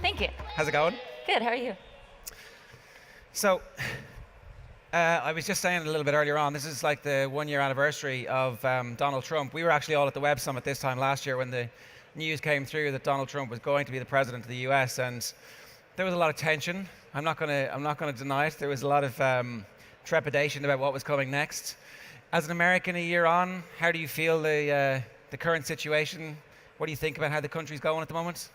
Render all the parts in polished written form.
Thank you. How's it going? Good. How are you? So, I was just saying a little bit earlier on, this is like the 1 year anniversary of Donald Trump. We were actually all at the Web Summit this time last year when the news came through that Donald Trump was going to be the president of the US, and there was a lot of tension. I'm not gonna deny it. There was a lot of trepidation about what was coming next. As an American, a year on, how do you feel the current situation? What do you think about how the country's going at the moment?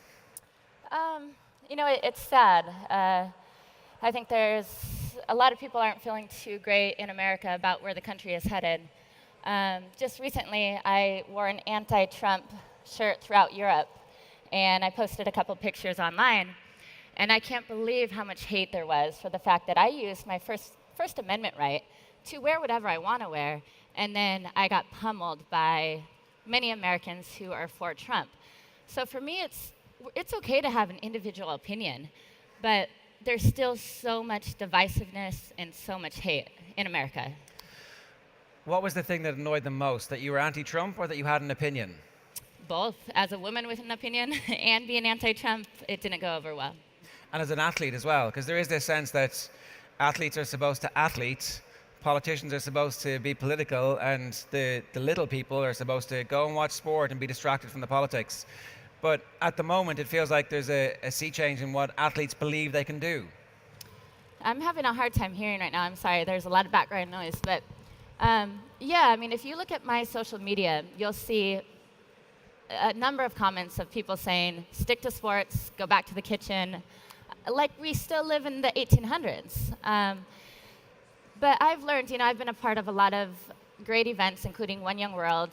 It's sad. I think there's a lot of people aren't feeling too great in America about where the country is headed. Just recently, I wore an anti-Trump shirt throughout Europe, and I posted a couple pictures online. And I can't believe how much hate there was for the fact that I used my First Amendment right to wear whatever I want to wear, and then I got pummeled by many Americans who are for Trump. So for me, it's okay to have an individual opinion, but there's still so much divisiveness and so much hate in America. What was the thing that annoyed them most? That you were anti-Trump or that you had an opinion? Both. As a woman with an opinion and being anti-Trump, it didn't go over well. And as an athlete as well, because there is this sense that athletes are supposed to athlete, politicians are supposed to be political, and the little people are supposed to go and watch sport and be distracted from the politics. But at the moment, it feels like there's a sea change in what athletes believe they can do. I'm having a hard time hearing right now. I'm sorry. There's a lot of background noise. But if you look at my social media, you'll see a number of comments of people saying, stick to sports, go back to the kitchen, like we still live in the 1800s. But I've learned, I've been a part of a lot of great events, including One Young World,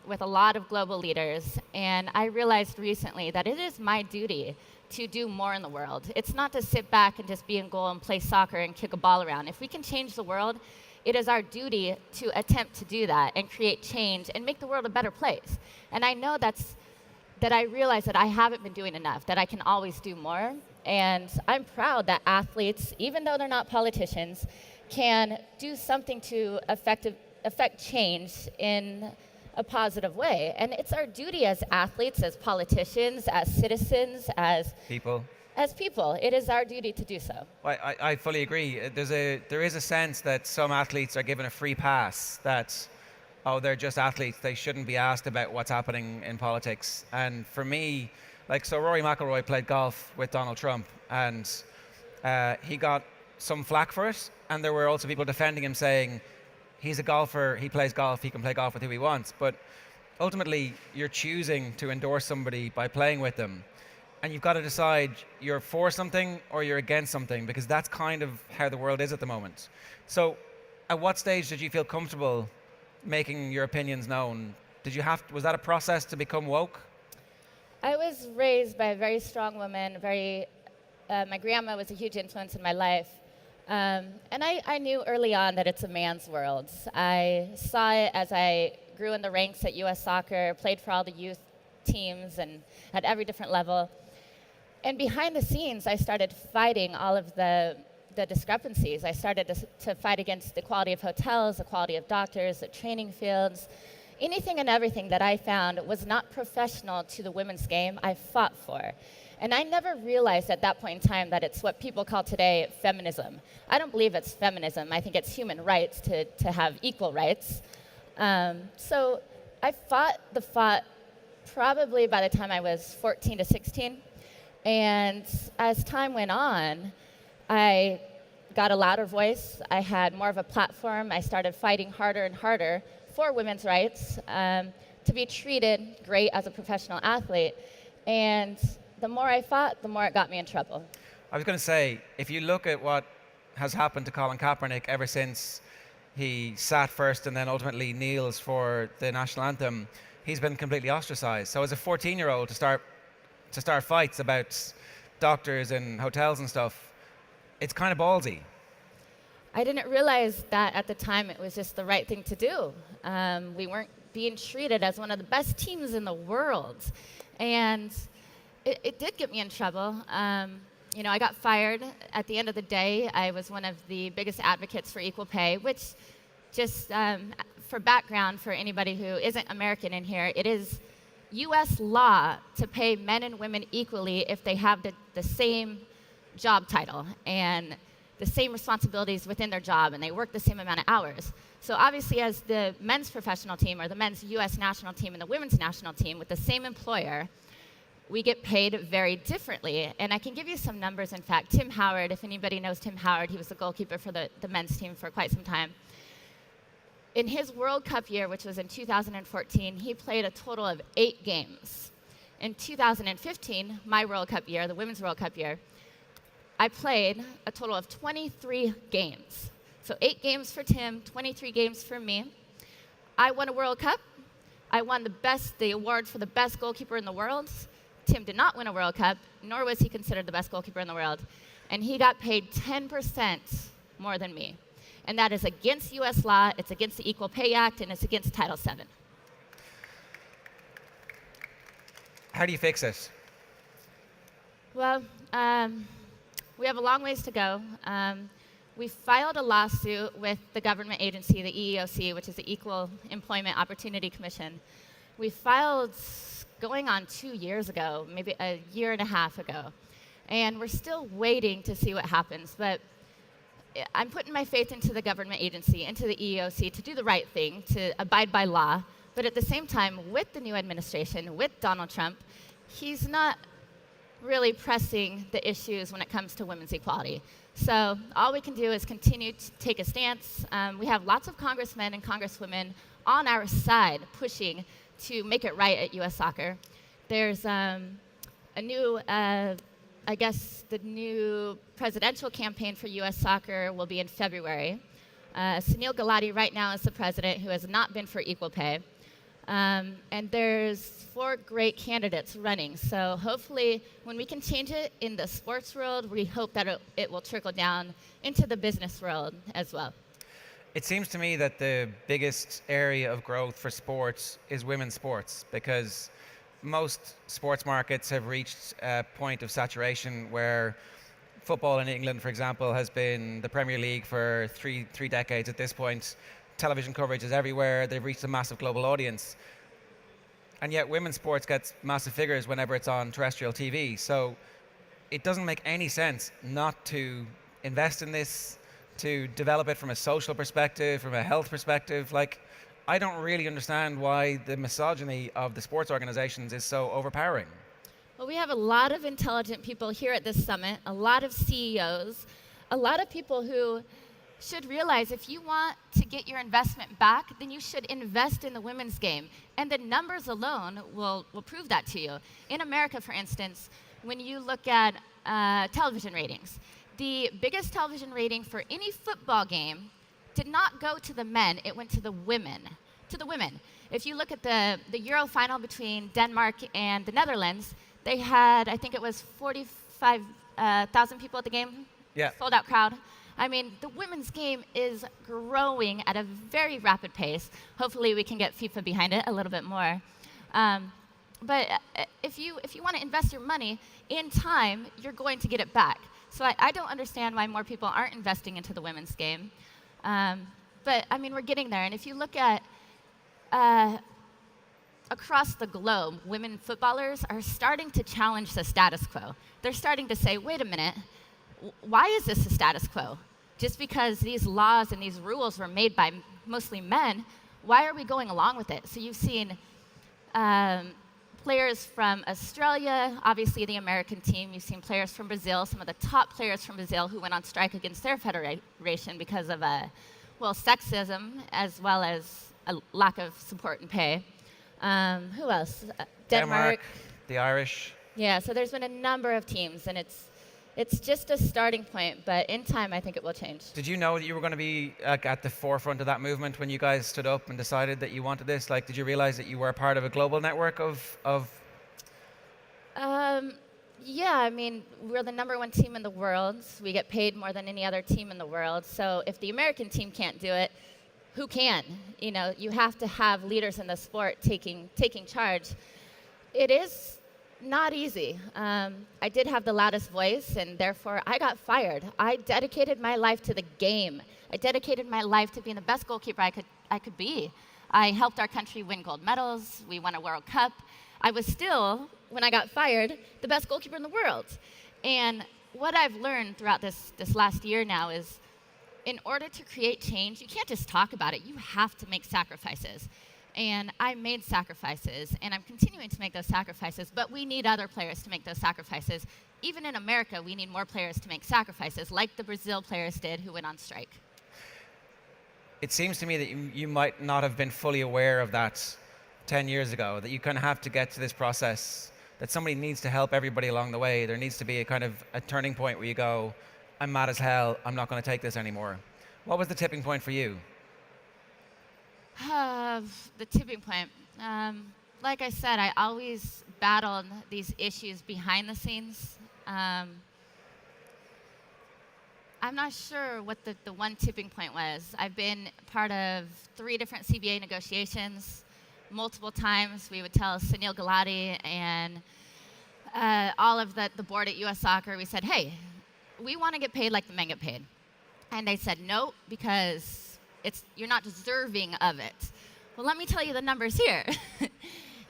with a lot of global leaders. And I realized recently that it is my duty to do more in the world. It's not to sit back and just be in goal and play soccer and kick a ball around. If we can change the world, it is our duty to attempt to do that and create change and make the world a better place. And I know that I realize that I haven't been doing enough, that I can always do more. And I'm proud that athletes, even though they're not politicians, can do something to affect change in a positive way. And it's our duty as athletes, as politicians, as citizens, as people. It is our duty to do so. I fully agree. There is a sense that some athletes are given a free pass, that, they're just athletes, they shouldn't be asked about what's happening in politics. And for me, so Rory McIlroy played golf with Donald Trump, and he got some flack for it, and there were also people defending him saying, he's a golfer, he plays golf, he can play golf with who he wants. But ultimately, you're choosing to endorse somebody by playing with them. And you've got to decide you're for something or you're against something, because that's kind of how the world is at the moment. So at what stage did you feel comfortable making your opinions known? Was that a process to become woke? I was raised by a very strong woman, my grandma was a huge influence in my life. And I knew early on that it's a man's world. I saw it as I grew in the ranks at US Soccer, played for all the youth teams and at every different level. And behind the scenes, I started fighting all of the discrepancies. I started to fight against the quality of hotels, the quality of doctors, the training fields. Anything and everything that I found was not professional to the women's game, I fought for. And I never realized at that point in time that it's what people call today feminism. I don't believe it's feminism. I think it's human rights to have equal rights. So I fought the fight probably by the time I was 14 to 16. And as time went on, I got a louder voice. I had more of a platform. I started fighting harder and harder for women's rights, to be treated great as a professional athlete. And the more I fought, the more it got me in trouble. I was going to say, if you look at what has happened to Colin Kaepernick ever since he sat first and then ultimately kneels for the national anthem, he's been completely ostracized. So as a 14-year-old to start fights about doctors and hotels and stuff, it's kind of ballsy. I didn't realize that at the time it was just the right thing to do. We weren't being treated as one of the best teams in the world. And it did get me in trouble. I got fired. At the end of the day, I was one of the biggest advocates for equal pay, which just for background for anybody who isn't American in here, it is US law to pay men and women equally if they have the same job title and the same responsibilities within their job and they work the same amount of hours. So obviously as the men's professional team or the men's US national team and the women's national team with the same employer, we get paid very differently. And I can give you some numbers. In fact, Tim Howard, if anybody knows Tim Howard, he was the goalkeeper for the men's team for quite some time. In his World Cup year, which was in 2014, he played a total of 8 games. In 2015, my World Cup year, the Women's World Cup year, I played a total of 23 games. So 8 games for Tim, 23 games for me. I won a World Cup. I won the award for the best goalkeeper in the world. Tim did not win a World Cup, nor was he considered the best goalkeeper in the world. And he got paid 10% more than me. And that is against US law, it's against the Equal Pay Act, and it's against Title VII. How do you fix it? Well, we have a long ways to go. We filed a lawsuit with the government agency, the EEOC, which is the Equal Employment Opportunity Commission. We filed going on 2 years ago, maybe a year and a half ago. And we're still waiting to see what happens. But I'm putting my faith into the government agency, into the EEOC, to do the right thing, to abide by law. But at the same time, with the new administration, with Donald Trump, he's not really pressing the issues when it comes to women's equality. So all we can do is continue to take a stance. We have lots of congressmen and congresswomen on our side pushing to make it right at U.S. Soccer. There's a new, I guess the new presidential campaign for U.S. Soccer will be in February. Sunil Gulati right now is the president, who has not been for equal pay. And there's 4 great candidates running. So hopefully, when we can change it in the sports world, we hope that it will trickle down into the business world as well. It seems to me that the biggest area of growth for sports is women's sports, because most sports markets have reached a point of saturation where football in England, for example, has been the Premier League for three decades at this point. Television coverage is everywhere. They've reached a massive global audience. And yet women's sports gets massive figures whenever it's on terrestrial TV. So it doesn't make any sense not to invest in this, to develop it from a social perspective, from a health perspective. Like, I don't really understand why the misogyny of the sports organizations is so overpowering. Well, we have a lot of intelligent people here at this summit, a lot of CEOs, a lot of people who should realize if you want to get your investment back, then you should invest in the women's game. And the numbers alone will prove that to you. In America, for instance, when you look at television ratings, the biggest television rating for any football game did not go to the men, it went to the women. If you look at the Euro final between Denmark and the Netherlands, they had, I think it was 45,000 people at the game. Yeah. Sold out crowd. I mean, the women's game is growing at a very rapid pace. Hopefully we can get FIFA behind it a little bit more. But if you want to invest your money in time, you're going to get it back. So I don't understand why more people aren't investing into the women's game. But I mean, we're getting there. And if you look at across the globe, women footballers are starting to challenge the status quo. They're starting to say, wait a minute, why is this the status quo? Just because these laws and these rules were made by mostly men, why are we going along with it? So you've seen players from Australia, obviously the American team. You've seen players from Brazil, some of the top players from Brazil who went on strike against their federation because of, sexism as well as a lack of support and pay. Who else? Denmark. The Irish. Yeah, so there's been a number of teams, and it's just a starting point, but in time, I think it will change. Did you know that you were going to be at the forefront of that movement when you guys stood up and decided that you wanted this? Like, did you realize that you were a part of a global network of? Yeah, I mean, we're the #1 team in the world. We get paid more than any other team in the world. So if the American team can't do it, who can? You know, you have to have leaders in the sport taking charge. It is not easy. I did have the loudest voice, and therefore I got fired. I dedicated my life to the game. I dedicated my life to being the best goalkeeper I could be. I helped our country win gold medals. We won a World Cup. I was still, when I got fired, the best goalkeeper in the world. And what I've learned throughout this last year now is in order to create change, you can't just talk about it. You have to make sacrifices. And I made sacrifices, and I'm continuing to make those sacrifices, but we need other players to make those sacrifices. Even in America, we need more players to make sacrifices, like the Brazil players did who went on strike. It seems to me that you might not have been fully aware of that 10 years ago, that you kind of have to get to this process, that somebody needs to help everybody along the way. There needs to be a kind of a turning point where you go, I'm mad as hell, I'm not going to take this anymore. What was the tipping point for you? The tipping point. Like I said, I always battled these issues behind the scenes. I'm not sure what the one tipping point was. I've been part of 3 different CBA negotiations. Multiple times we would tell Sunil Gulati and all of the board at US Soccer, we said, hey, we want to get paid like the men get paid. And they said, no, because you're not deserving of it. Well, let me tell you the numbers here.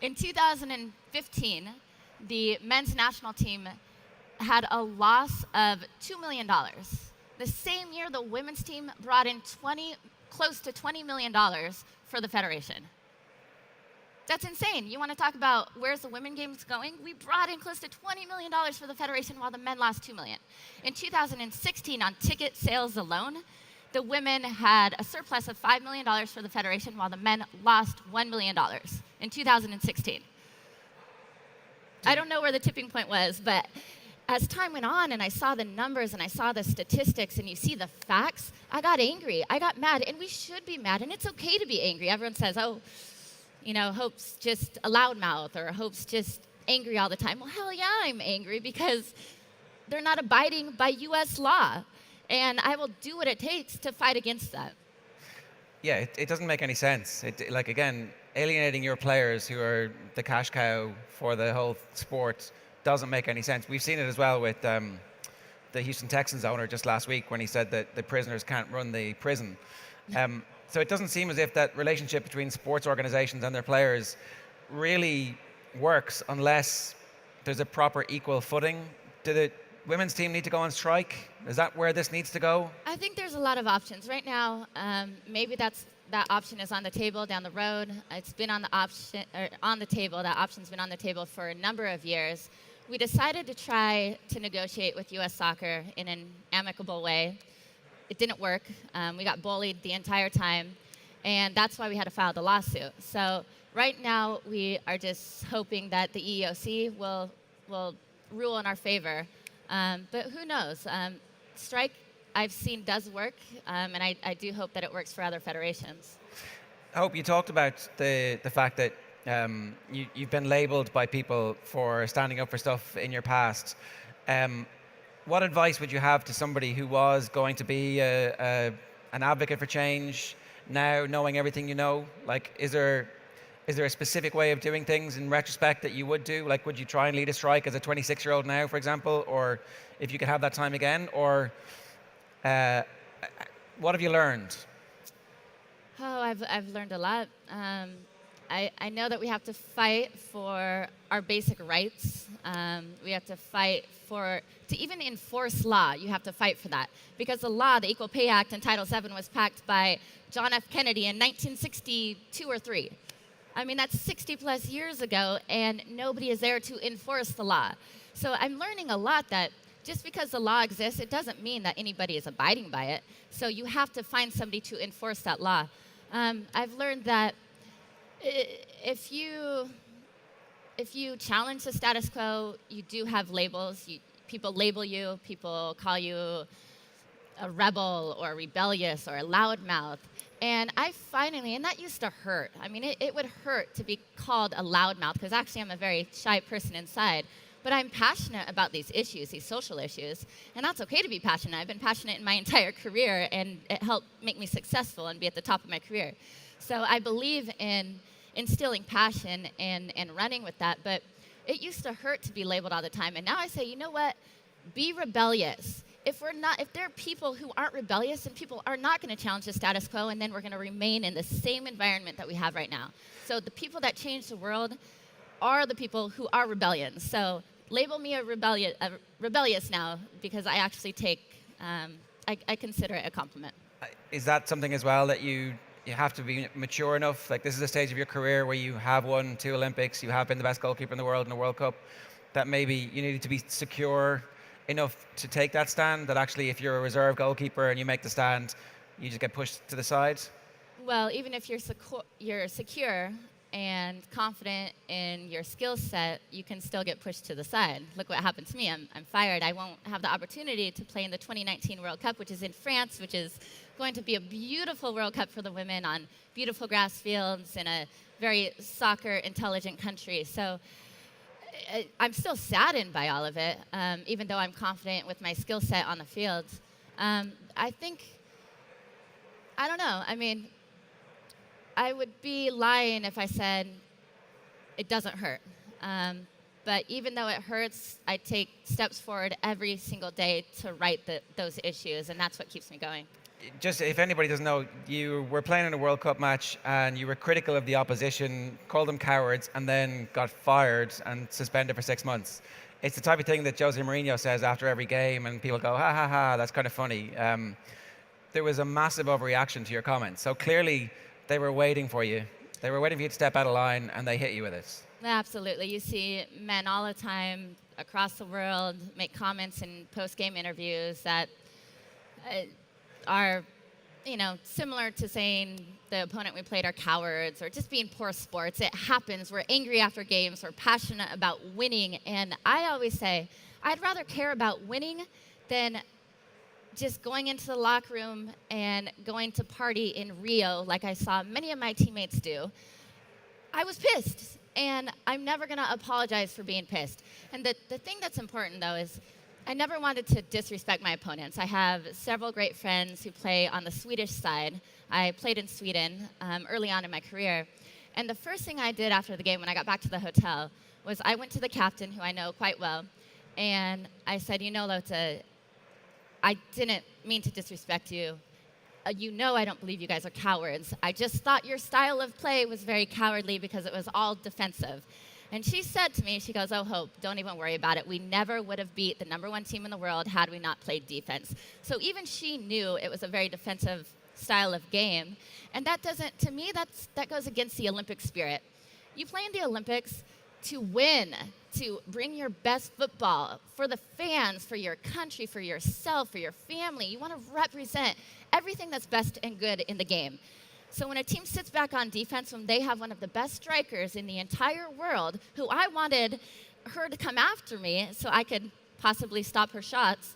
In 2015, the men's national team had a loss of $2 million. The same year, the women's team brought in close to $20 million for the federation. That's insane. You want to talk about where's the women games going? We brought in close to $20 million for the federation while the men lost $2 million. In 2016, on ticket sales alone, the women had a surplus of $5 million for the federation while the men lost $1 million in 2016. I don't know where the tipping point was, but as time went on and I saw the numbers and I saw the statistics and you see the facts, I got angry. I got mad, and we should be mad, and it's okay to be angry. Everyone says, oh, Hope's just a loudmouth, or Hope's just angry all the time. Well, hell yeah, I'm angry because they're not abiding by U.S. law, and I will do what it takes to fight against that. Yeah, it doesn't make any sense. Again, alienating your players who are the cash cow for the whole sport doesn't make any sense. We've seen it as well with the Houston Texans owner just last week when he said that the prisoners can't run the prison. So it doesn't seem as if that relationship between sports organizations and their players really works unless there's a proper equal footing. Do the women's team need to go on strike? Is that where this needs to go? I think there's a lot of options. Right now, maybe that option is on the table down the road. It's been on the table. That option's been on the table for a number of years. We decided to try to negotiate with U.S. Soccer in an amicable way. It didn't work. We got bullied the entire time, and that's why we had to file the lawsuit. So right now, we are just hoping that the EEOC will rule in our favor. But who knows? Strike, I've seen, does work, and I do hope that it works for other federations. I hope you talked about the fact that you've been labeled by people for standing up for stuff in your past. What advice would you have to somebody who was going to be an advocate for change now, knowing everything you know? Like, is there a specific way of doing things in retrospect that you would do? Like, would you try and lead a strike as a 26-year-old now, for example? Or if you could have that time again? Or what have you learned? Oh, I've learned a lot. I know that we have to fight for our basic rights. We have to fight to even enforce law, you have to fight for that. Because the law, the Equal Pay Act and Title VII was passed by John F. Kennedy in 1962 or 3. I mean, that's 60 plus years ago, and nobody is there to enforce the law. So I'm learning a lot that just because the law exists, it doesn't mean that anybody is abiding by it. So you have to find somebody to enforce that law. I've learned that if you challenge the status quo, you do have labels. People label you. People call you a rebel or rebellious or a loudmouth. And I finally, and that used to hurt. I mean, it would hurt to be called a loudmouth, because actually I'm a very shy person inside. But I'm passionate about these issues, these social issues, and that's okay to be passionate. I've been passionate in my entire career, and it helped make me successful and be at the top of my career. So I believe in instilling passion and running with that, but it used to hurt to be labeled all the time. And now I say, you know what? Be rebellious. If there are people who aren't rebellious, and people are not going to challenge the status quo, and then we're going to remain in the same environment that we have right now. So the people that change the world are the people who are rebellions. So label me a rebellious now because I actually I consider it a compliment. Is that something as well that you have to be mature enough? Like, this is a stage of your career where you have won 2 Olympics, you have been the best goalkeeper in the world in the World Cup, that maybe you need to be secure enough to take that stand, that actually if you're a reserve goalkeeper and you make the stand, you just get pushed to the side? Well, even if you're secure and confident in your skill set, you can still get pushed to the side. Look what happened to me. I'm fired. I won't have the opportunity to play in the 2019 World Cup, which is in France, which is going to be a beautiful World Cup for the women on beautiful grass fields in a very soccer intelligent country. So I'm still saddened by all of it, even though I'm confident with my skill set on the field. I think, I don't know. I mean, I would be lying if I said it doesn't hurt. But even though it hurts, I take steps forward every single day to right those issues, and that's what keeps me going. Just if anybody doesn't know, you were playing in a World Cup match and you were critical of the opposition, called them cowards, and then got fired and suspended for 6 months. It's the type of thing that Jose Mourinho says after every game, and people go, ha ha ha, that's kind of funny. There was a massive overreaction to your comments. So clearly, they were waiting for you. They were waiting for you to step out of line, and they hit you with it. Absolutely. You see men all the time across the world make comments in post-game interviews that are, similar to saying the opponent we played are cowards or just being poor sports. It happens. We're angry after games. We're passionate about winning. And I always say, I'd rather care about winning than just going into the locker room and going to party in Rio like I saw many of my teammates do. I was pissed, and I'm never going to apologize for being pissed. And the thing that's important, though, is I never wanted to disrespect my opponents. I have several great friends who play on the Swedish side. I played in Sweden early on in my career. And the first thing I did after the game when I got back to the hotel was I went to the captain, who I know quite well, and I said, Lotte, I didn't mean to disrespect you. I don't believe you guys are cowards. I just thought your style of play was very cowardly because it was all defensive. And she said to me, she goes, oh, Hope, don't even worry about it. We never would have beat the number one team in the world had we not played defense. So even she knew it was a very defensive style of game. And to me, that goes against the Olympic spirit. You play in the Olympics to win, to bring your best football for the fans, for your country, for yourself, for your family. You want to represent everything that's best and good in the game. So when a team sits back on defense, when they have one of the best strikers in the entire world, who I wanted her to come after me so I could possibly stop her shots,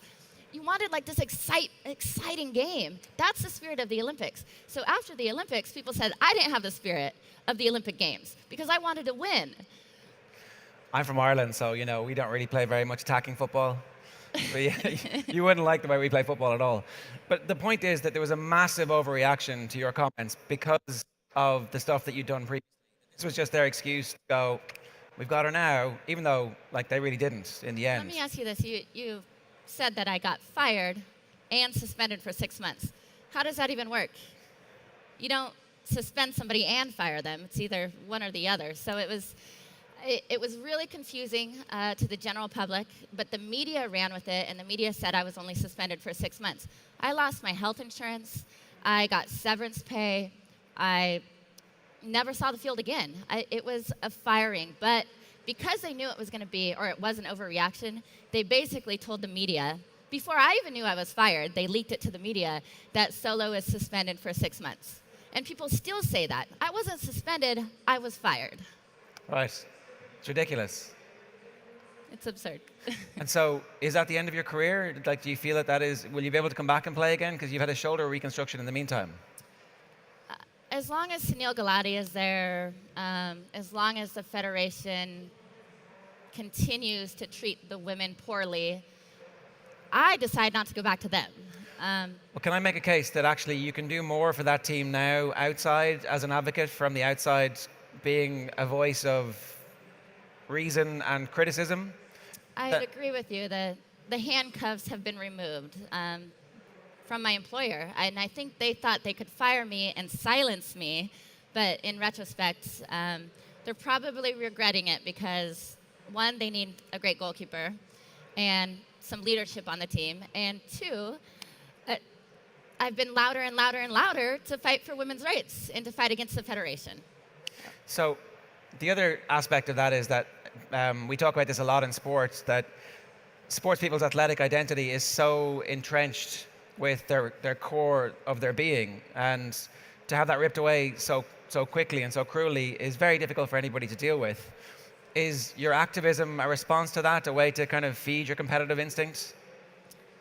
you wanted like this exciting game. That's the spirit of the Olympics. So after the Olympics, people said I didn't have the spirit of the Olympic Games because I wanted to win. I'm from Ireland, so we don't really play very much attacking football. But you wouldn't like the way we play football at all. But the point is that there was a massive overreaction to your comments because of the stuff that you'd done previously. This was just their excuse to go, we've got her now, even though they really didn't in the end. Let me ask you this. You said that I got fired and suspended for 6 months. How does that even work? You don't suspend somebody and fire them. It's either one or the other. So it was really confusing to the general public, but the media ran with it, and the media said I was only suspended for 6 months. I lost my health insurance. I got severance pay. I never saw the field again. It was a firing, but because they knew it was going to be, or it was an overreaction, they basically told the media, before I even knew I was fired, they leaked it to the media, that Solo is suspended for 6 months. And people still say that. I wasn't suspended, I was fired. Right. It's ridiculous. It's absurd. And so, is that the end of your career? Like, do you feel that is, will you be able to come back and play again? Because you've had a shoulder reconstruction in the meantime. As long as Sunil Gulati is there, as long as the Federation continues to treat the women poorly, I decide not to go back to them. Well, can I make a case that actually you can do more for that team now outside, as an advocate from the outside, being a voice of reason and criticism? I agree with you. The handcuffs have been removed from my employer, and I think they thought they could fire me and silence me, but in retrospect, they're probably regretting it because, one, they need a great goalkeeper and some leadership on the team, and two, uh, I've been louder and louder and louder to fight for women's rights and to fight against the federation. So, the other aspect of that is that we talk about this a lot in sports, that sports people's athletic identity is so entrenched with their core of their being, and to have that ripped away so quickly and so cruelly is very difficult for anybody to deal with. Is your activism a response to that, a way to kind of feed your competitive instincts?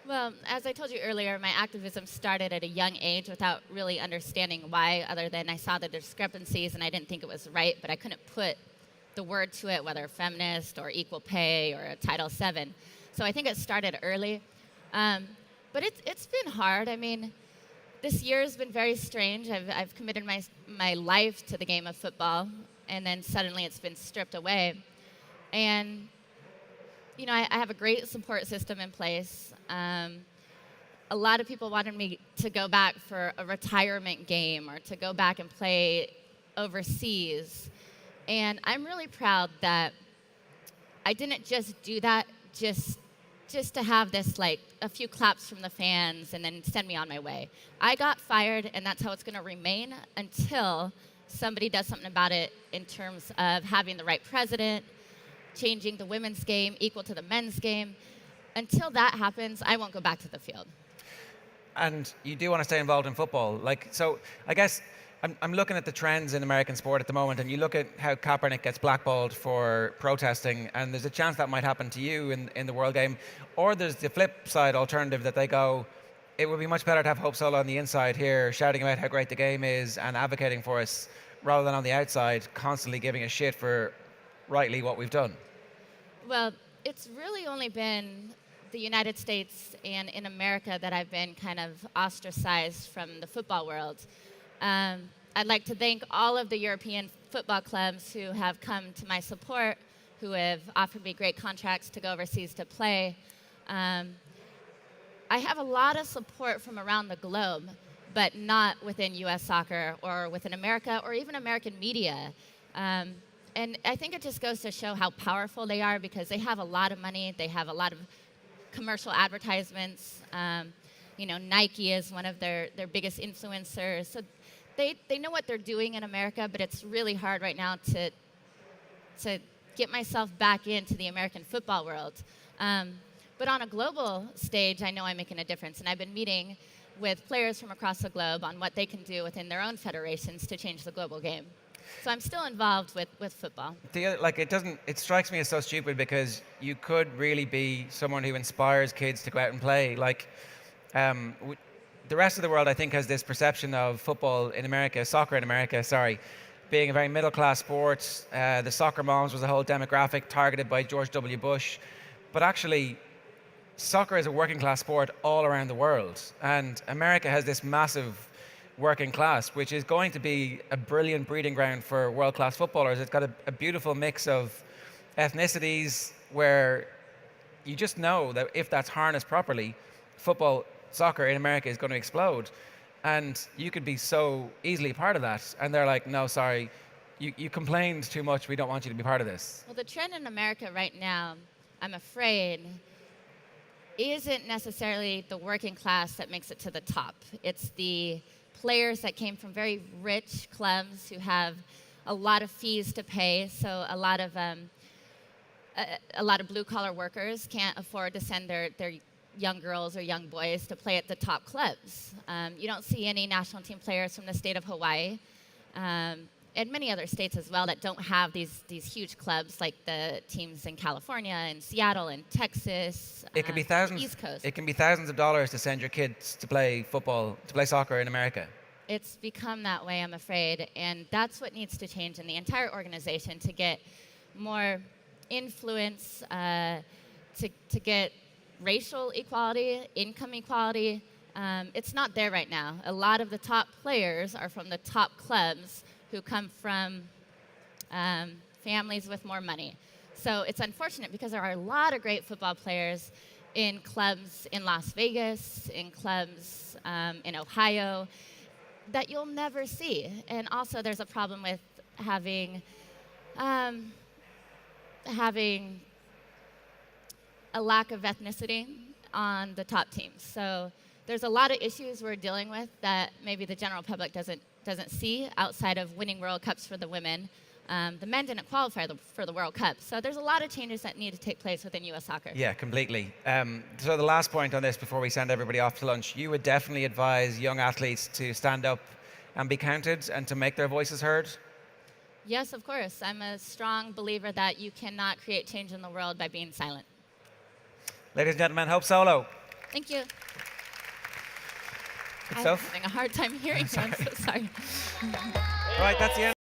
Well, as I told you earlier, my activism started at a young age without really understanding why, other than I saw the discrepancies and I didn't think it was right, but I couldn't put the word to it, whether feminist or equal pay or Title VII. So I think it started early. But it's been hard. I mean, this year has been very strange. I've committed my life to the game of football, and then suddenly it's been stripped away. And you know, I have a great support system in place. A lot of people wanted me to go back for a retirement game or to go back and play overseas. And I'm really proud that I didn't just do that just to have this, like, a few claps from the fans and then send me on my way. I got fired, and that's how it's going to remain until somebody does something about it in terms of having the right president, changing the women's game equal to the men's game. Until that happens, I won't go back to the field. And you do want to stay involved in football. Like, so I guess I'm looking at the trends in American sport at the moment, and you look at how Kaepernick gets blackballed for protesting, and there's a chance that might happen to you in the World Game. Or there's the flip side alternative that they go, it would be much better to have Hope Solo on the inside here, shouting about how great the game is and advocating for us, rather than on the outside, constantly giving a shit for rightly what we've done. Well, it's really only been the United States and in America that I've been kind of ostracized from the football world. I'd like to thank all of the European football clubs who have come to my support, who have offered me great contracts to go overseas to play. I have a lot of support from around the globe, but not within U.S. soccer or within America or even American media. And I think it just goes to show how powerful they are because they have a lot of money. They have a lot of commercial advertisements. You know, Nike is one of their biggest influencers. So they know what they're doing in America, but it's really hard right now to get myself back into the American football world. But on a global stage, I know I'm making a difference. And I've been meeting with players from across the globe on what they can do within their own federations to change the global game. So I'm still involved with football. It strikes me as so stupid because you could really be someone who inspires kids to go out and play. Like, the rest of the world, I think, has this perception of football in America, soccer in America, sorry, being a very middle-class sport. The soccer moms was a whole demographic targeted by George W. Bush. But actually, soccer is a working-class sport all around the world. And America has this massive working class, which is going to be a brilliant breeding ground for world-class footballers. It's got a beautiful mix of ethnicities where you just know that if that's harnessed properly, soccer in America is going to explode. And you could be so easily part of that. And they're like, no, sorry, you complained too much. We don't want you to be part of this. Well, the trend in America right now, I'm afraid, isn't necessarily the working class that makes it to the top. It's the players that came from very rich clubs who have a lot of fees to pay. So a lot of blue-collar workers can't afford to send their young girls or young boys to play at the top clubs. You don't see any national team players from the state of Hawaii, and many other states as well that don't have these huge clubs like the teams in California and Seattle and Texas. It could be thousands. East Coast. It can be thousands of dollars to send your kids to play soccer in America. It's become that way, I'm afraid, and that's what needs to change in the entire organization to get more influence, to get racial equality, income equality. It's not there right now. A lot of the top players are from the top clubs who come from families with more money. So it's unfortunate because there are a lot of great football players in clubs in Las Vegas, in clubs in Ohio, that you'll never see. And also there's a problem with having Um, Having a lack of ethnicity on the top teams. So there's a lot of issues we're dealing with that maybe the general public doesn't see outside of winning World Cups for the women. The men didn't qualify for the World Cup. So there's a lot of changes that need to take place within U.S. soccer. Yeah, completely. So the last point on this before we send everybody off to lunch, you would definitely advise young athletes to stand up and be counted and to make their voices heard? Yes, of course. I'm a strong believer that you cannot create change in the world by being silent. Ladies and gentlemen, Hope Solo. Thank you. Good I'm stuff. having a hard time hearing you. I'm so sorry. Right, that's the end.